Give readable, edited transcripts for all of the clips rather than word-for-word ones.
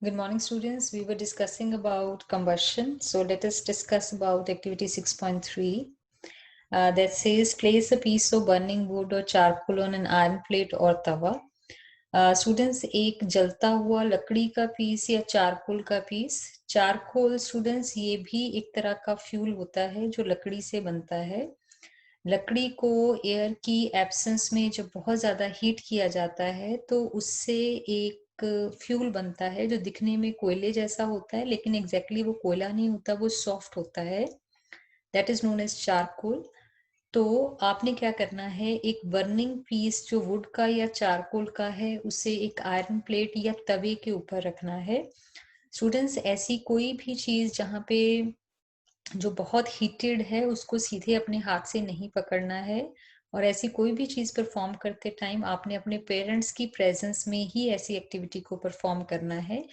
Good morning, students. We were discussing about combustion. So let us discuss about activity 6.3 that says place a piece of burning wood or charcoal on an iron plate or tawa. Students एक जलता हुआ लकड़ी का piece या charcoal का piece. Charcoal students ये भी एक तरह का फ्यूल होता है जो लकड़ी से बनता है। लकड़ी को एयर की एब्सेंस में जब बहुत ज़्यादा हीट किया जाता है तो उससे एक फ्यूल बनता है जो दिखने में कोयले जैसा होता है, लेकिन एग्जैक्टली वो कोयला नहीं होता, वो सॉफ्ट होता है। That is known as charcoal. तो आपने क्या करना है, एक बर्निंग पीस जो वुड का या चारकोल का है उसे एक आयरन प्लेट या तवे के ऊपर रखना है। स्टूडेंट्स ऐसी कोई भी चीज जहाँ पे जो बहुत हीटेड है उसको सीधे अपने हाथ से नहीं पकड़ना है, और ऐसी कोई भी चीज परफॉर्म करते टाइम आपने अपने पेरेंट्स की प्रेजेंस में ही ऐसी एक्टिविटी को परफॉर्म करना है।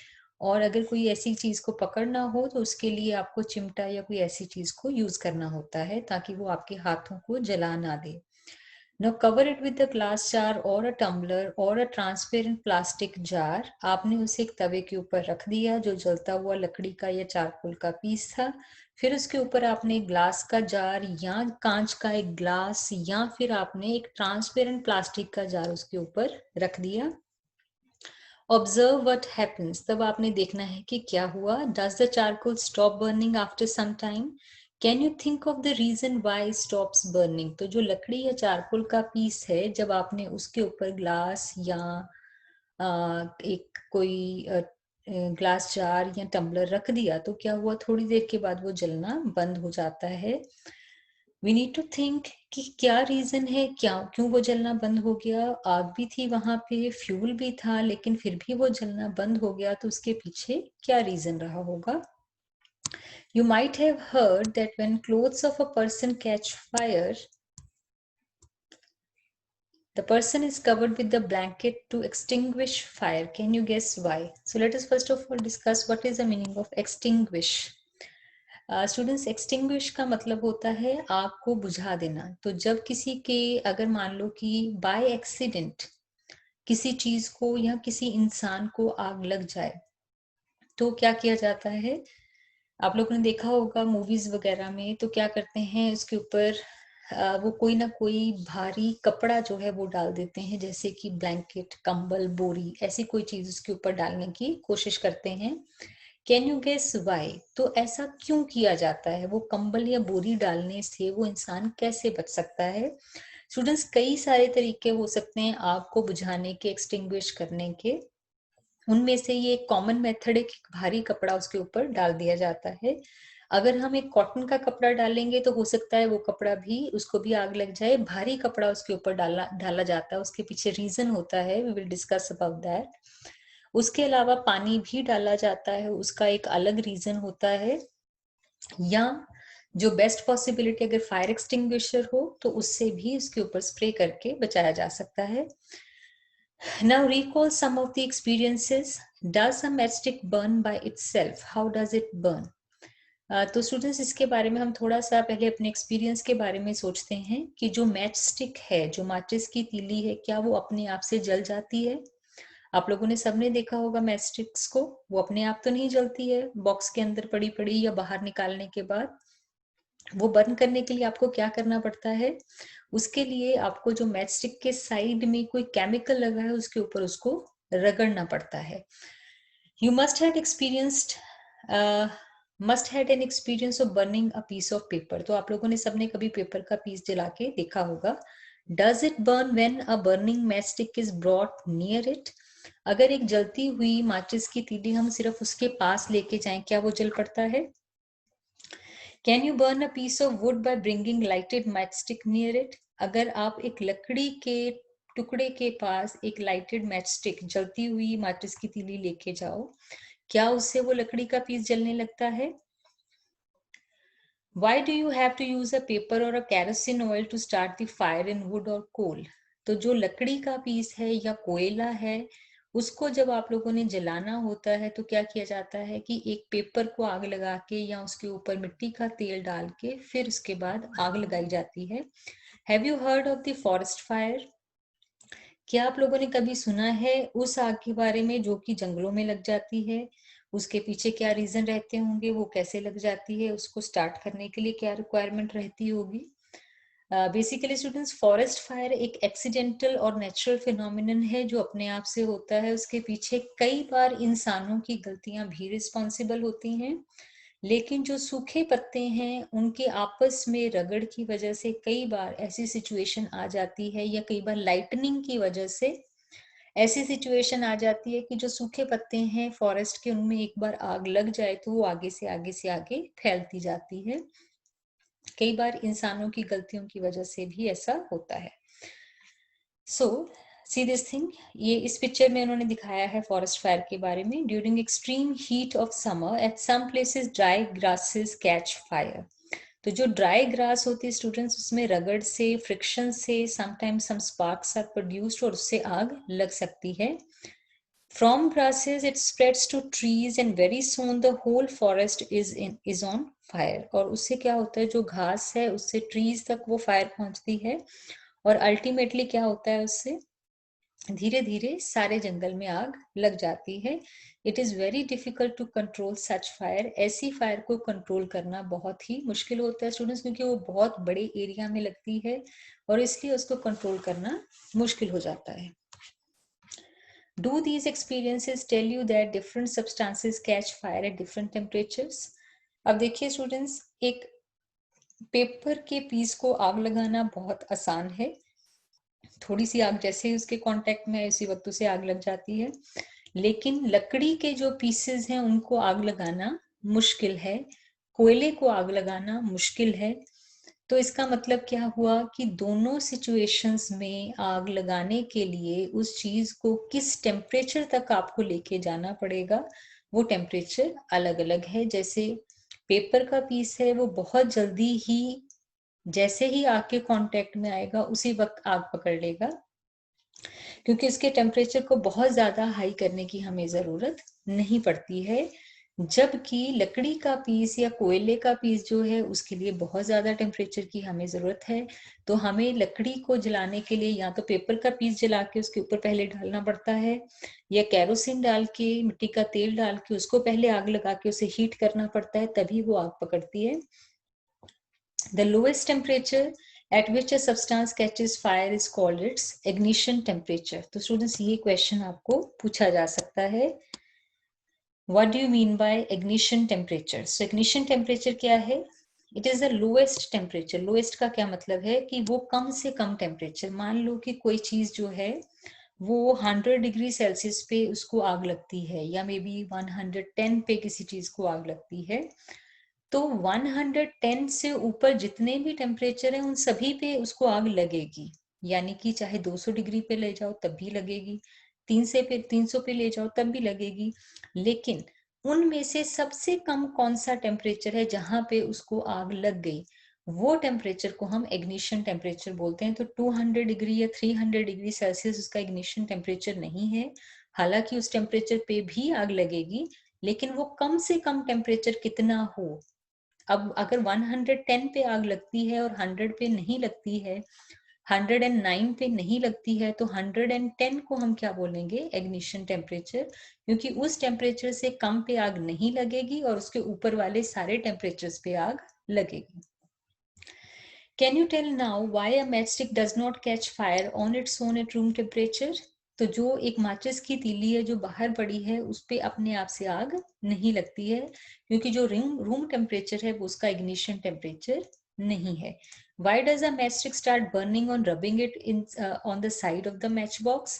और अगर कोई ऐसी चीज को पकड़ना हो तो उसके लिए आपको चिमटा या कोई ऐसी चीज को यूज करना होता है ताकि वो आपके हाथों को जला ना दे। Now cover it with a glass jar or a tumbler or a transparent plastic jar। आपने उसे एक तवे के ऊपर रख दिया जो जलता हुआ लकड़ी का या चारकोल का पीस था। फिर उसके ऊपर आपने एक ग्लास का जार या कांच का एक ग्लास या फिर आपने एक ट्रांसपेरेंट प्लास्टिक का जार उसके ऊपर रख दिया। ऑब्जर्व व्हाट हैपेंस, तब आपने देखना है कि क्या हुआ। Does the charcoal stop burning after some time? Can you think of the reason why stops burning? तो जो लकड़ी या चारकोल का पीस है, जब आपने उसके ऊपर ग्लास या एक कोई ग्लास जार या टम्बलर रख दिया तो क्या हुआ, थोड़ी देर के बाद वो जलना बंद हो जाता है। वी नीड टू थिंक कि क्या रीजन है, क्या क्यों वो जलना बंद हो गया। आग भी थी वहां पे, फ्यूल भी था, लेकिन फिर भी वो जलना बंद हो गया, तो उसके पीछे क्या रीजन रहा होगा। You might have heard that when clothes of a person catch fire, the person is covered with the blanket to extinguish fire. Can you guess why? So let us first of all discuss what is the meaning of extinguish. Students, extinguish का मतलब होता है आग को बुझा देना। तो जब किसी के, अगर मान लो कि बाय एक्सीडेंट किसी चीज को या किसी इंसान को आग लग जाए तो क्या किया जाता है। आप लोगों ने देखा होगा मूवीज वगैरह में, तो क्या करते हैं उसके ऊपर वो कोई ना कोई भारी कपड़ा जो है वो डाल देते हैं, जैसे कि ब्लैंकेट, कंबल, बोरी, ऐसी कोई चीज उसके ऊपर डालने की कोशिश करते हैं। Can you guess why? तो ऐसा क्यों किया जाता है, वो कंबल या बोरी डालने से वो इंसान कैसे बच सकता है। स्टूडेंट्स, कई सारे तरीके हो सकते हैं आग को बुझाने के, एक्सटिंग्विश करने के। उनमें से ये एक कॉमन मेथड है कि भारी कपड़ा उसके ऊपर डाल दिया जाता है। अगर हम एक कॉटन का कपड़ा डालेंगे तो हो सकता है वो कपड़ा भी, उसको भी आग लग जाए। भारी कपड़ा उसके ऊपर डाला डाला जाता है, उसके पीछे रीजन होता है, we will discuss about that. उसके अलावा पानी भी डाला जाता है, उसका एक अलग रीजन होता है। या जो बेस्ट पॉसिबिलिटी, अगर फायर एक्सटिंग्विशर हो तो उससे भी उसके ऊपर स्प्रे करके बचाया जा सकता है। Now recall some of the experiences. Does a matchstick burn by itself? How does it burn? तो स्टूडेंट्स, इसके बारे में हम थोड़ा सा पहले अपने एक्सपीरियंस के बारे में सोचते हैं कि जो मैच स्टिक है, जो माचिस की तीली है, क्या वो अपने आप से जल जाती है। आप लोगों ने सबने देखा होगा मैच स्टिक्स को, वो अपने आप तो नहीं जलती है, बॉक्स के अंदर पड़ी पड़ी या बाहर निकालने के बाद। वो बर्न करने के लिए आपको क्या करना पड़ता है, उसके लिए आपको जो मैच स्टिक के साइड में कोई केमिकल लगा है उसके ऊपर उसको रगड़ना पड़ता है। You must have experienced must had an experience of burning a piece of paper. तो आप लोगों ने सबने कभी पेपर का पीस जला के देखा होगा। Does it burn when a burning match stick is brought near it? अगर एक जलती हुई माचिस की तीली हम सिर्फ उसके पास लेके जाएं, क्या वो जल पड़ता है। Can you burn a piece of wood by bringing lighted matchstick near it? अगर आप एक लकड़ी के टुकड़े के पास एक लाइटेड मैचस्टिक, जलती हुई माचिस की तीली लेके जाओ, क्या उससे वो लकड़ी का पीस जलने लगता है। Why do you have to use a paper or a kerosene oil to start the fire in wood or coal? तो जो लकड़ी का पीस है या कोयला है, उसको जब आप लोगों ने जलाना होता है तो क्या किया जाता है कि एक पेपर को आग लगा के या उसके ऊपर मिट्टी का तेल डाल के फिर उसके बाद आग लगाई जाती है। Have you heard of the forest fire? क्या आप लोगों ने कभी सुना है उस आग के बारे में जो कि जंगलों में लग जाती है? उसके पीछे क्या रीजन रहते होंगे, वो कैसे लग जाती है, उसको स्टार्ट करने के लिए क्या रिक्वायरमेंट रहती होगी? बेसिकली स्टूडेंट्स, फॉरेस्ट फायर एक एक्सीडेंटल और नेचुरल फिनोमिनन है जो अपने आप से होता है। उसके पीछे कई बार इंसानों की गलतियां भी रिस्पॉन्सिबल होती हैं, लेकिन जो सूखे पत्ते हैं उनके आपस में रगड़ की वजह से कई बार ऐसी सिचुएशन आ जाती है, या कई बार लाइटनिंग की वजह से ऐसी सिचुएशन आ जाती है कि जो सूखे पत्ते हैं फॉरेस्ट के, उनमें एक बार आग लग जाए तो वो आगे से आगे से आगे फैलती जाती है। कई बार इंसानों की गलतियों की वजह से भी ऐसा होता है। सो सी दिस थिंग, ये इस पिक्चर में उन्होंने दिखाया है फॉरेस्ट फायर के बारे में। During extreme heat of summer at some places dry grasses catch fire. तो जो ड्राई ग्रास होती है स्टूडेंट्स, उसमें रगड़ से, फ्रिक्शन से sometimes some sparks are produced और उससे आग लग सकती है। From grasses it spreads to trees and very soon the whole forest is on fire। और उससे क्या होता है, जो घास है उससे ट्रीज तक वो फायर पहुंचती है, और अल्टीमेटली क्या होता है, उससे धीरे धीरे सारे जंगल में आग लग जाती है। It is very difficult to control such fire. ऐसी फायर को कंट्रोल करना बहुत ही मुश्किल होता है स्टूडेंट्स, क्योंकि वो बहुत बड़े एरिया में लगती है और इसलिए उसको कंट्रोल करना मुश्किल हो जाता है। Do these experiences tell you that different substances catch fire at different temperatures? अब देखिए स्टूडेंट्स, एक पेपर के पीस को आग लगाना बहुत आसान है। थोड़ी सी आग जैसे ही उसके कांटेक्ट में उसी वक्त उसे आग लग जाती है, लेकिन लकड़ी के जो पीसेस हैं उनको आग लगाना मुश्किल है, कोयले को आग लगाना मुश्किल है। तो इसका मतलब क्या हुआ कि दोनों सिचुएशंस में आग लगाने के लिए उस चीज को किस टेम्परेचर तक आपको लेके जाना पड़ेगा, वो टेम्परेचर अलग अलग है। जैसे पेपर का पीस है, वो बहुत जल्दी ही जैसे ही आग के कांटेक्ट में आएगा उसी वक्त आग पकड़ लेगा, क्योंकि इसके टेम्परेचर को बहुत ज्यादा हाई करने की हमें जरूरत नहीं पड़ती है। जबकि लकड़ी का पीस या कोयले का पीस जो है उसके लिए बहुत ज्यादा टेम्परेचर की हमें जरूरत है। तो हमें लकड़ी को जलाने के लिए या तो पेपर का पीस जला के उसके ऊपर पहले डालना पड़ता है, या कैरोसिन डाल के, मिट्टी का तेल डाल के उसको पहले आग लगा के उसे हीट करना पड़ता है, तभी वो आग पकड़ती है। The lowest temperature at which a substance catches fire is called its ignition temperature। तो स्टूडेंट्स, ये क्वेश्चन आपको पूछा जा सकता है, What do you mean by ignition temperature? So ignition temperature क्या है? It is the lowest temperature। lowest का क्या मतलब है कि वो कम से कम टेम्परेचर। मान लो कि कोई चीज जो है वो 100 डिग्री सेल्सियस पे उसको आग लगती है, या मे बी 110 पे किसी चीज को आग लगती है, तो 110 से ऊपर जितने भी टेम्परेचर है उन सभी पे उसको आग लगेगी। यानी कि चाहे 200 डिग्री पे ले जाओ तब भी लगेगी, 300 पे ले जाओ तब भी लगेगी। लेकिन उनमें से सबसे कम कौन सा टेम्परेचर है जहां पे उसको आग लग गई, वो टेम्परेचर को हम इग्निशन टेम्परेचर बोलते हैं। तो 200 डिग्री या 300 डिग्री सेल्सियस उसका इग्निशन टेम्परेचर नहीं है। हालांकि उस टेम्परेचर पे भी आग लगेगी, लेकिन वो कम से कम टेम्परेचर कितना हो। अब अगर 110 पे आग लगती है और 100 पे नहीं लगती है, 109 पे नहीं लगती है, तो 110 को हम क्या बोलेंगे, इग्निशन टेम्परेचर, क्योंकि उस टेम्परेचर से कम पे आग नहीं लगेगी और उसके ऊपर वाले सारे टेम्परेचर्स पे आग लगेगी। Can you tell now why a matchstick does not catch fire on its own at room temperature? तो जो एक माचिस की तीली है जो बाहर पड़ी है उस पे अपने आप से आग नहीं लगती है, क्योंकि जो रूम टेम्परेचर है वो उसका इग्निशन टेम्परेचर नहीं है। Why does a matchstick start burning on rubbing it in on the side of the matchbox?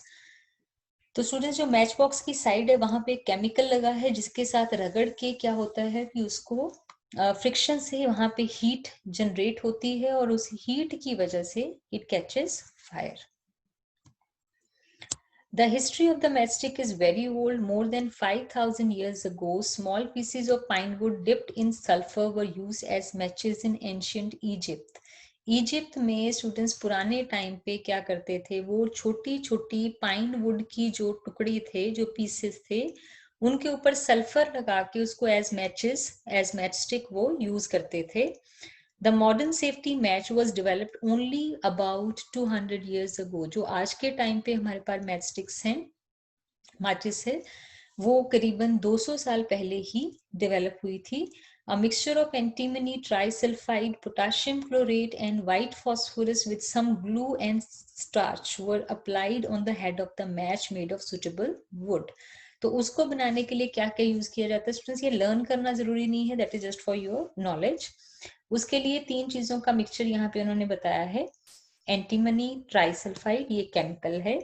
तो स्टूडेंट्स, जो मैच बॉक्स की साइड है वहां पे केमिकल लगा है जिसके साथ रगड़ के क्या होता है कि उसको फ्रिक्शन से वहां पे हीट जनरेट होती है और उस हीट की वजह से it catches fire. The history of the matchstick is very old. More than 5,000 years ago, small pieces of pine wood dipped in sulfur were used as matches in ancient Egypt. Egypt में students पुराने time पे क्या करते थे, वो छोटी छोटी pine would की जो टुकड़ी थे, जो पीसेस थे, उनके ऊपर सल्फर लगा के उसको एज मैचेस, एज मैचस्टिक वो यूज करते थे। The modern safety match was developed only about 200 years ago. जो आज के टाइम पे हमारे पास मैचस्टिक्स हैं, माचिस है, वो करीबन 200 साल पहले ही डेवलप हुई थी. A mixture of antimony trisulfide, potassium chlorate and white phosphorus with some glue and starch were applied on the head of the match made of suitable wood. तो उसको बनाने के लिए क्या क्या यूज किया जाता है स्टूडेंट्स, ये लर्न करना जरूरी नहीं है, that is just for your knowledge. उसके लिए 3 चीजों का मिक्सचर यहाँ पे उन्होंने बताया है. एंटीमनी ट्राइसल्फाइड, ये केमिकल है.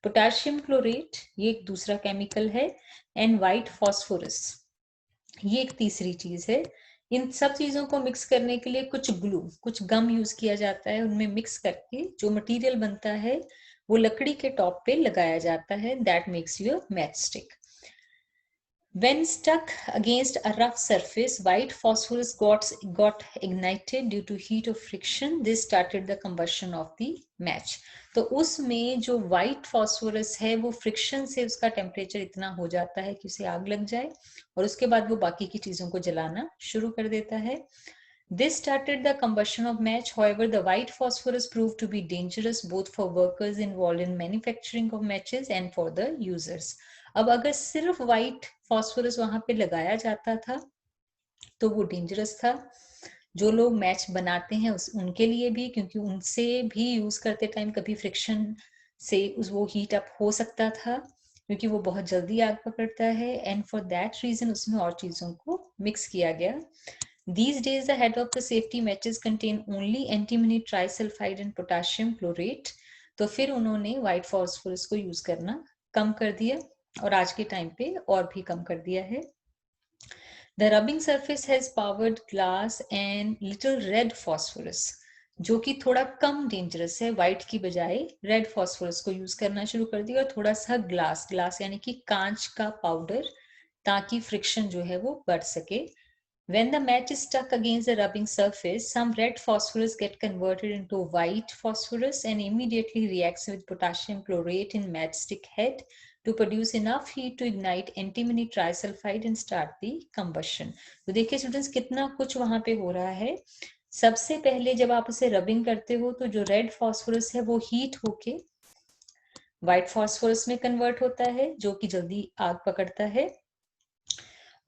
पोटेशियम क्लोरेट, ये एक दूसरा केमिकल है. एंड व्हाइट फॉस्फोरस, ये एक तीसरी चीज है. इन सब चीजों को मिक्स करने के लिए कुछ ग्लू, कुछ गम यूज किया जाता है. उनमें मिक्स करके जो मटेरियल बनता है वो लकड़ी के टॉप पे लगाया जाता है. That makes your matchstick. When stuck against a rough surface, white phosphorus got ignited due to heat of friction. This started the combustion of the match. तो उसमें जो white phosphorus है वो friction से उसका temperature इतना हो जाता है कि उसे आग लग जाए और उसके बाद वो बाकी की चीजों को जलाना शुरू कर देता है. This started the combustion of match. However, the white phosphorus proved to be dangerous both for workers involved in manufacturing of matches and for the users. अब अगर सिर्फ व्हाइट फॉस्फोरस वहां पे लगाया जाता था तो वो डेंजरस था. जो लोग मैच बनाते हैं उनके लिए भी, क्योंकि उनसे भी यूज करते टाइम कभी फ्रिक्शन से वो हीट अप हो सकता था, क्योंकि वो बहुत जल्दी आग पकड़ता है. एंड फॉर दैट रीजन उसमें और चीजों को मिक्स किया गया. These days, the head of the safety matches contain only antimony trisulfide and potassium chlorate. तो फिर उन्होंने व्हाइट फॉस्फोरस को यूज करना कम कर दिया और आज के टाइम पे और भी कम कर दिया है. The rubbing surface has powered glass and little red phosphorus, जो कि थोड़ा कम डेंजरस है. व्हाइट की बजाय रेड फॉस्फोरस को यूज करना शुरू कर दिया और थोड़ा सा ग्लास यानी कि कांच का पाउडर, ताकि फ्रिक्शन जो है वो बढ़ सके. When the match is stuck against the rubbing surface, some red phosphorus get converted into white phosphorus and immediately reacts with potassium chlorate in matchstick head to produce enough heat to ignite antimony trisulfide and start the combustion. तो देखिए students कितना कुछ वहां पे हो रहा है. सबसे पहले जब आप उसे रबिंग करते हो तो जो रेड फॉस्फोरस है वो हीट होके व्हाइट फॉस्फोरस में कन्वर्ट होता है, जो कि जल्दी आग पकड़ता है.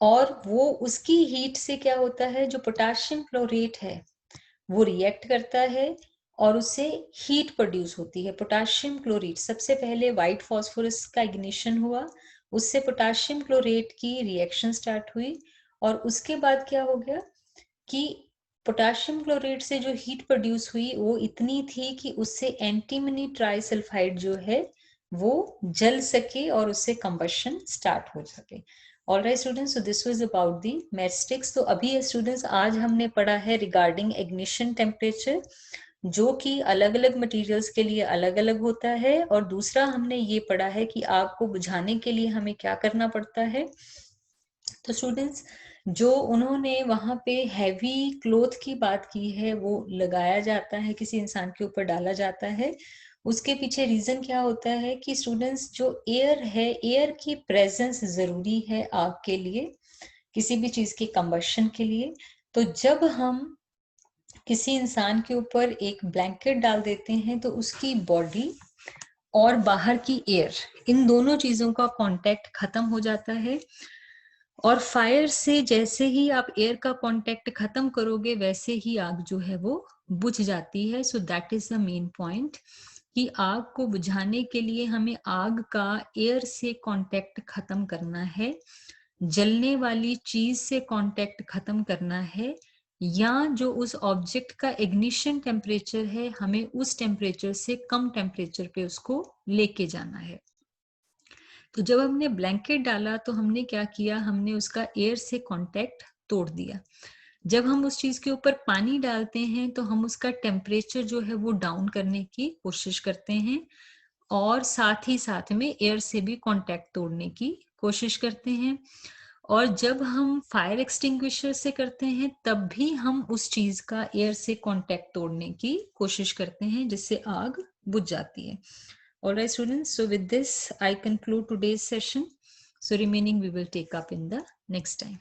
और वो उसकी हीट से क्या होता है, जो पोटेशियम क्लोरेट है वो रिएक्ट करता है और उससे हीट प्रोड्यूस होती है. पोटेशियम क्लोरेट, सबसे पहले व्हाइट फॉस्फोरस का इग्निशन हुआ, उससे पोटेशियम क्लोरेट की रिएक्शन स्टार्ट हुई और उसके बाद क्या हो गया कि पोटेशियम क्लोरेट से जो हीट प्रोड्यूस हुई वो इतनी थी कि उससे एंटीमनी ट्राइसल्फाइड जो है वो जल सके और उससे कंबशन स्टार्ट हो सके. All right students, so this was about the matchsticks. तो अभी स्टूडेंट्स आज हमने पढ़ा है रिगार्डिंग इग्निशन टेम्परेचर, जो कि अलग अलग मटेरियल्स के लिए अलग अलग होता है. और दूसरा हमने ये पढ़ा है कि आग को बुझाने के लिए हमें क्या करना पड़ता है. तो स्टूडेंट्स, जो उन्होंने वहां पे हैवी क्लोथ की बात की है वो लगाया जाता है, किसी इंसान के ऊपर डाला जाता है, उसके पीछे रीजन क्या होता है कि स्टूडेंट्स जो एयर है, एयर की प्रेजेंस जरूरी है आग के लिए, किसी भी चीज के कंबशन के लिए. तो जब हम किसी इंसान के ऊपर एक ब्लैंकेट डाल देते हैं तो उसकी बॉडी और बाहर की एयर, इन दोनों चीजों का कांटेक्ट खत्म हो जाता है. और फायर से जैसे ही आप एयर का कांटेक्ट खत्म करोगे वैसे ही आग जो है वो बुझ जाती है. So that is the main point कि आग को बुझाने के लिए हमें आग का एयर से कांटेक्ट खत्म करना है, जलने वाली चीज से कांटेक्ट खत्म करना है, या जो उस ऑब्जेक्ट का इग्निशन टेम्परेचर है हमें उस टेम्परेचर से कम टेम्परेचर पे उसको लेके जाना है. तो जब हमने ब्लैंकेट डाला तो हमने क्या किया, हमने उसका एयर से कांटेक्ट तोड़ दिया. जब हम उस चीज के ऊपर पानी डालते हैं तो हम उसका टेम्परेचर जो है वो डाउन करने की कोशिश करते हैं और साथ ही साथ में एयर से भी कांटेक्ट तोड़ने की कोशिश करते हैं. और जब हम फायर एक्सटिंग्विशर से करते हैं तब भी हम उस चीज का एयर से कांटेक्ट तोड़ने की कोशिश करते हैं, जिससे आग बुझ जाती है. All right, students. So with this, I conclude today's session. So remaining we will take up in the next time.